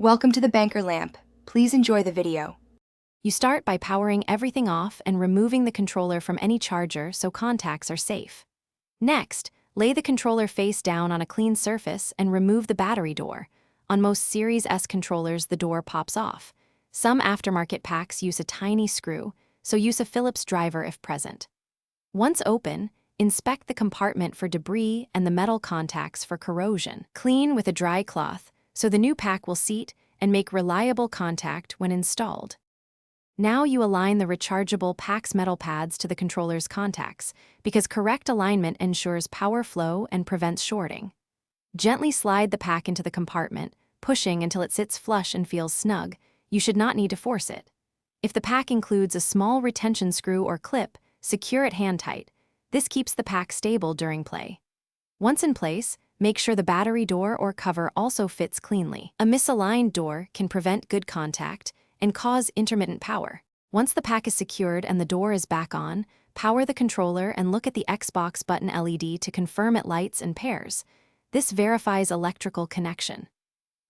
Welcome to the banker lamp. Please enjoy the video. You start by powering everything off and removing the controller from any charger so contacts are safe. Next, lay the controller face down on a clean surface and remove the battery door. On most Series S controllers, the door pops off. Some aftermarket packs use a tiny screw, so use a Phillips driver if present. Once open, inspect the compartment for debris and the metal contacts for corrosion. Clean with a dry cloth, so the new pack will seat and make reliable contact when installed. Now you align the rechargeable pack's metal pads to the controller's contacts, because correct alignment ensures power flow and prevents shorting. Gently slide the pack into the compartment, pushing until it sits flush and feels snug. You should not need to force it. If the pack includes a small retention screw or clip, secure it hand tight. This keeps the pack stable during play. Once in place, make sure the battery door or cover also fits cleanly. A misaligned door can prevent good contact and cause intermittent power. Once the pack is secured and the door is back on, power the controller and look at the Xbox button LED to confirm it lights and pairs. This verifies electrical connection.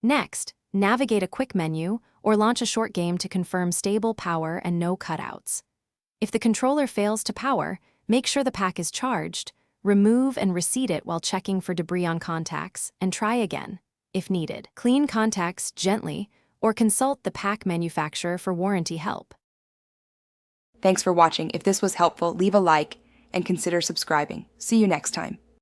Next, navigate a quick menu or launch a short game to confirm stable power and no cutouts. If the controller fails to power, make sure the pack is charged, remove and reseat it while checking for debris on contacts, and try again, if needed. Clean contacts gently or consult the pack manufacturer for warranty help. Thanks for watching. If this was helpful, leave a like and consider subscribing. See you next time.